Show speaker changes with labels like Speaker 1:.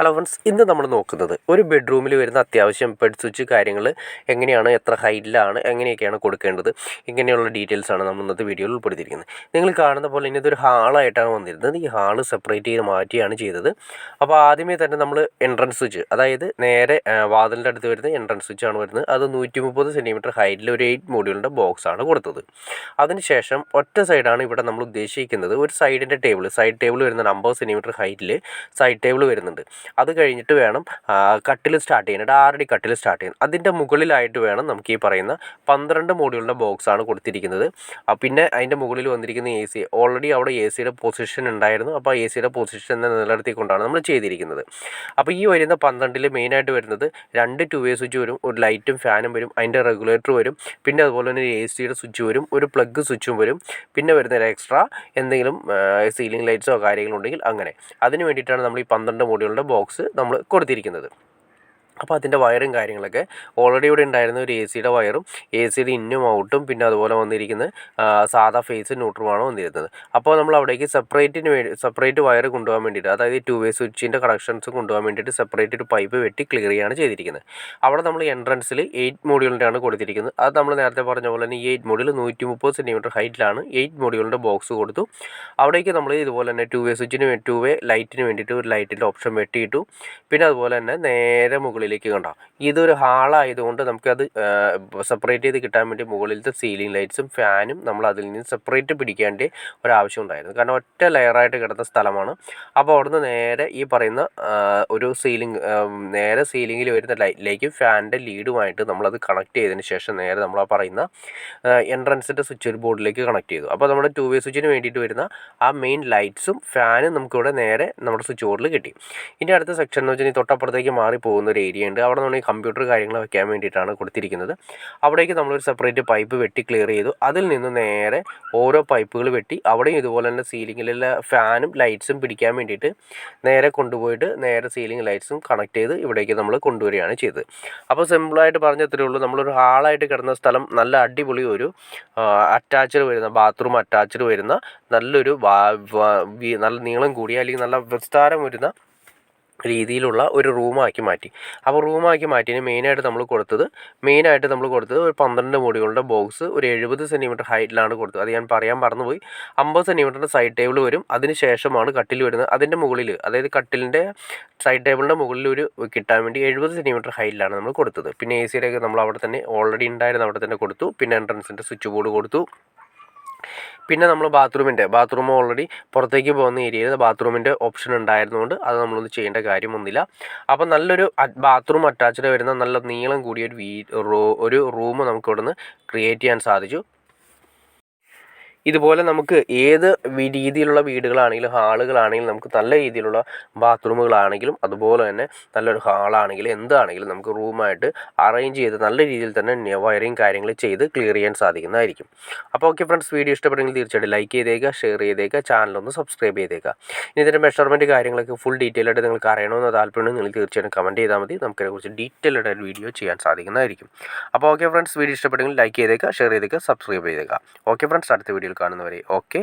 Speaker 1: Hello friends, ഇന്ന് നമ്മൾ നോക്കുന്നത് ഒരു ബെഡ്റൂമിൽ വരുന്ന അത്യാവശ്യം ബെഡ് സ്വിച്ച് കാര്യങ്ങൾ എങ്ങനെയാണ്, എത്ര ഹൈറ്റിലാണ്, എങ്ങനെയൊക്കെയാണ് കൊടുക്കേണ്ടത്, ഇങ്ങനെയുള്ള ഡീറ്റെയിൽസാണ് നമ്മൾ ഇന്നത്തെ വീഡിയോയിൽ ഉൾപ്പെടുത്തിയിരിക്കുന്നത്. നിങ്ങൾ കാണുന്ന പോലെ ഇന്നത്തെ ഒരു ഹാളായിട്ടാണ് വന്നിരുന്നത്. ഈ ഹാള് സെപ്പറേറ്റ് ചെയ്ത് മാറ്റിയാണ് ചെയ്തത്. അപ്പോൾ ആദ്യമേ തന്നെ നമ്മൾ എൻട്രൻസ് സ്വിച്ച്, അതായത് നേരെ വാതിലിൻ്റെ അടുത്ത് വരുന്ന എൻട്രൻസ് സ്വിച്ചാണ് വരുന്നത്. അത് 130 സെൻറ്റിമീറ്റർ ഹൈറ്റിൽ ഒരു 8 മോഡ്യൂളിൻ്റെ ബോക്സാണ് കൊടുത്തത്. അതിനുശേഷം ഒറ്റ സൈഡാണ് ഇവിടെ നമ്മൾ ഉദ്ദേശിക്കുന്നത്. ഒരു സൈഡ് ടേബിൾ വരുന്നുണ്ട് 50 സെൻറ്റിമീറ്റർ ഹൈറ്റിൽ സൈഡ് ടേബിൾ വരുന്നുണ്ട്. അത് കഴിഞ്ഞിട്ട് വേണം കട്ടിൽ സ്റ്റാർട്ട് ചെയ്യാനായിട്ട്, 6 അടി കട്ടിൽ സ്റ്റാർട്ട് ചെയ്യാൻ. അതിൻ്റെ മുകളിലായിട്ട് വേണം നമുക്ക് ഈ പറയുന്ന 12 മോഡ്യൂളിൻ്റെ ബോക്സാണ് കൊടുത്തിരിക്കുന്നത്. പിന്നെ അതിൻ്റെ മുകളിൽ വന്നിരിക്കുന്ന AC, ഓൾറെഡി അവിടെ AC-യുടെ പൊസിഷൻ ഉണ്ടായിരുന്നു. അപ്പോൾ AC-യുടെ പൊസിഷൻ നിലനിർത്തിക്കൊണ്ടാണ് നമ്മൾ ചെയ്തിരിക്കുന്നത്. അപ്പോൾ ഈ വരുന്ന 12-ൽ മെയിനായിട്ട് വരുന്നത് 2 2-വേ സ്വിച്ച് വരും, ഒരു ലൈറ്റും ഫാനും വരും, അതിൻ്റെ റെഗുലേറ്റർ വരും, പിന്നെ അതുപോലെ തന്നെ AC-യുടെ സ്വിച്ച് വരും, ഒരു പ്ലഗ് സ്വിച്ചും വരും, പിന്നെ വരുന്ന ഒരു എക്സ്ട്രാ എന്തെങ്കിലും സീലിംഗ് ലൈറ്റ്സോ കാര്യങ്ങളുണ്ടെങ്കിൽ അങ്ങനെ. അതിന് വേണ്ടിയിട്ടാണ് നമ്മൾ ഈ 12 മോഡ്യൂളിൻ്റെ ബോക്സ് നമ്മൾ കൊടുത്തിരിക്കുന്നത്. അപ്പോൾ അതിൻ്റെ വയറും കാര്യങ്ങളൊക്കെ ഓൾറെഡി ഇവിടെ ഉണ്ടായിരുന്ന ഒരു AC-യുടെ വയറും AC-യുടെ ഇന്നും ഔട്ടും പിന്നെ അതുപോലെ വന്നിരിക്കുന്ന സാധാ ഫേസ് ന്യൂട്രുമാണ് വന്നിരുന്നത്. അപ്പോൾ നമ്മൾ അവിടേക്ക് സെപ്പറേറ്റ് വയർ കൊണ്ടുപോകാൻ വേണ്ടിയിട്ട്, അതായത് 2-വേ സ്വിച്ചിൻ്റെ കണക്ഷൻസ് കൊണ്ടുപോകാൻ വേണ്ടിയിട്ട് സെപ്പറേറ്റ് ഒരു പൈപ്പ് വെട്ടി ക്ലിയർ ചെയ്യാണ് ചെയ്തിരിക്കുന്നത്. അവിടെ നമ്മൾ എൻട്രൻസിൽ 8 മോഡ്യൂളിൻ്റെയാണ് കൊടുത്തിരിക്കുന്നത്. അത് നമ്മൾ നേരത്തെ പറഞ്ഞ പോലെ തന്നെ ഈ 8 മോഡ്യൂൾ 130 സെൻറ്റിമീറ്റർ ഹൈറ്റിലാണ് 8 മോഡ്യൂളിൻ്റെ ബോക്സ് കൊടുത്തു. അവിടേക്ക് നമ്മൾ ഇതുപോലെ തന്നെ 2-വേ ലൈറ്റിന് വേണ്ടിയിട്ട് ഒരു ലൈറ്റിൻ്റെ ഓപ്ഷൻ വെട്ടിയിട്ടു. പിന്നെ അതുപോലെ തന്നെ നേരെ മുകളിലേക്ക് കണ്ടോ, ഇതൊരു ഹാളായതുകൊണ്ട് നമുക്കത് സെപ്പറേറ്റ് ചെയ്ത് കിട്ടാൻ വേണ്ടി മുകളിലത്തെ സീലിംഗ് ലൈറ്റ്സും ഫാനും നമ്മൾ അതിൽ നിന്ന് സെപ്പറേറ്റ് പിടിക്കേണ്ട ഒരാവശ്യം ഉണ്ടായിരുന്നു. കാരണം ഒറ്റ ലെയറായിട്ട് കിടന്ന സ്ഥലമാണ്. അപ്പോൾ അവിടുന്ന് നേരെ ഈ പറയുന്ന ഒരു നേരെ സീലിങ്ങിൽ വരുന്ന ലൈറ്റിലേക്ക് ഫാനിൻ്റെ ലീഡുമായിട്ട് നമ്മളത് കണക്ട് ചെയ്തതിന് ശേഷം നേരെ നമ്മൾ ആ പറയുന്ന എൻട്രൻസിൻ്റെ സ്വിച്ച് ബോർഡിലേക്ക് കണക്ട് ചെയ്തു. അപ്പോൾ നമ്മുടെ 2-വേ സ്വിച്ചിന് വേണ്ടിയിട്ട് വരുന്ന ആ മെയിൻ ലൈറ്റ്സും ഫാനും നമുക്കിവിടെ നേരെ നമ്മുടെ സ്വിച്ച് ബോർഡിൽ കിട്ടി. ഇനി അടുത്ത സെക്ഷൻ എന്ന് വെച്ചാൽ തൊട്ടപ്പുറത്തേക്ക് മാറി പോകുന്ന ഒരു ഏരിയ ഉണ്ട്. അവിടെ നിന്ന് കമ്പ്യൂട്ടർ കാര്യങ്ങൾ വെക്കാൻ വേണ്ടിയിട്ടാണ് കൊടുത്തിരിക്കുന്നത്. അവിടേക്ക് നമ്മളൊരു സെപ്പറേറ്റ് പൈപ്പ് വെട്ടി ക്ലിയർ ചെയ്തു. അതിൽ നിന്ന് നേരെ ഓരോ പൈപ്പുകൾ വെട്ടി അവിടെയും ഇതുപോലെ തന്നെ സീലിങ്ങിലുള്ള ഫാനും ലൈറ്റ്സും പിടിക്കാൻ വേണ്ടിയിട്ട് നേരെ കൊണ്ടുപോയിട്ട് നേരെ സീലിംഗ് ലൈറ്റ്സും കണക്ട് ചെയ്ത് ഇവിടേക്ക് നമ്മൾ കൊണ്ടുവരികയാണ് ചെയ്തത്. അപ്പോൾ സിമ്പിളായിട്ട് പറഞ്ഞത്രേ ഉള്ളൂ. നമ്മളൊരു ഹാളായിട്ട് കിടന്ന സ്ഥലം നല്ല അടിപൊളി ഒരു ബാത്റൂം അറ്റാച്ച്ഡ് വരുന്ന നല്ലൊരു നല്ല നീളം കൂടിയ അല്ലെങ്കിൽ നല്ല വിസ്താരം വരുന്ന രീതിയിലുള്ള ഒരു റൂമാക്കി മാറ്റി. അപ്പോൾ റൂമാക്കി മാറ്റിയതിന് മെയിനായിട്ട് നമ്മൾ കൊടുത്തത് ഒരു 12 മോഡ്യൂളിൻ്റെ ബോക്സ് ഒരു 70 സെൻറ്റിമീറ്റർ ഹൈറ്റിലാണ് കൊടുത്തത്. അത് ഞാൻ പറയാൻ മറന്നുപോയി. 50 സെൻറ്റിമീറ്ററിൻ്റെ സൈഡ് ടേബിൾ വരും. അതിന് ശേഷമാണ് കട്ടിൽ വരുന്നത്. അതിൻ്റെ മുകളിൽ, അതായത് കട്ടിലിൻ്റെ സൈഡ് ടേബിളിൻ്റെ മുകളിൽ ഒരു കിട്ടാൻ വേണ്ടി 70 സെൻറ്റിമീറ്റർ ഹൈറ്റിലാണ് നമ്മൾ കൊടുത്തത്. പിന്നെ AC-യുടെയൊക്കെ നമ്മൾ അവിടെ തന്നെ ഓൾറെഡി ഉണ്ടായിരുന്ന അവിടെ തന്നെ കൊടുത്തു. പിന്നെ എൻട്രൻസിൻ്റെ സ്വിച്ച് ബോർഡ് കൊടുത്തു. പിന്നെ നമ്മൾ ബാത്റൂം ഓൾറെഡി പുറത്തേക്ക് പോകുന്ന ഏരിയയിൽ ബാത്റൂമിൻ്റെ ഓപ്ഷൻ ഉണ്ടായിരുന്നുകൊണ്ട് അത് നമ്മളൊന്നും ചെയ്യേണ്ട കാര്യമൊന്നുമില്ല. അപ്പോൾ നല്ലൊരു ബാത്റൂം അറ്റാച്ച്ഡ് വരുന്ന നല്ല നീളം കൂടിയ ഒരു റൂം നമുക്ക് ഇവിടുന്ന് ക്രിയേറ്റ് ചെയ്യാൻ സാധിച്ചു. ഇതുപോലെ നമുക്ക് ഏത് രീതിയിലുള്ള വീടുകളാണെങ്കിലും ഹാളുകളാണെങ്കിലും നമുക്ക് നല്ല രീതിയിലുള്ള ബാത്റൂമുകളാണെങ്കിലും അതുപോലെ തന്നെ നല്ലൊരു ഹാളാണെങ്കിലും എന്താണെങ്കിലും നമുക്ക് റൂമായിട്ട് അറേഞ്ച് ചെയ്ത് നല്ല രീതിയിൽ തന്നെ വയറിങ് കാര്യങ്ങൾ ചെയ്ത് ക്ലിയർ ചെയ്യാൻ സാധിക്കുന്നതായിരിക്കും. അപ്പോൾ ഓക്കെ ഫ്രണ്ട്സ്, വീഡിയോ ഇഷ്ടപ്പെടുമെങ്കിൽ തീർച്ചയായിട്ടും ലൈക്ക് ചെയ്തേക്കുക, ഷെയർ ചെയ്തേക്കുക, ചാനലൊന്ന് സബ്സ്ക്രൈബ് ചെയ്തേക്കുക. ഇനി ഇതിൻ്റെ മെഷർമെൻറ്റ് കാര്യങ്ങളൊക്കെ ഫുൾ ഡീറ്റെയിൽ ആയിട്ട് നിങ്ങൾക്ക് അറിയണമെന്ന് താല്പര്യമുണ്ടെങ്കിൽ നിങ്ങൾ തീർച്ചയായിട്ടും കമൻറ്റ് ചെയ്താൽ മതി. നമുക്കതിനെക്കുറിച്ച് ഡീറ്റെയിൽ ആയിട്ട് ഒരു വീഡിയോ ചെയ്യാൻ സാധിക്കുന്നതായിരിക്കും. അപ്പോൾ ഓക്കെ ഫ്രണ്ട്സ്, വീഡിയോ ഇഷ്ടപ്പെടുമെങ്കിൽ ലൈക്ക് ചെയ്തേക്കുക, ഷെയർ ചെയ്തേക്കുക, സബ്സ്ക്രൈബ് ചെയ്തേക്കുക. ഓക്കെ ഫ്രണ്ട്സ്, അടുത്ത വീഡിയോയിൽ കാണുന്നവരെ ഓക്കെ.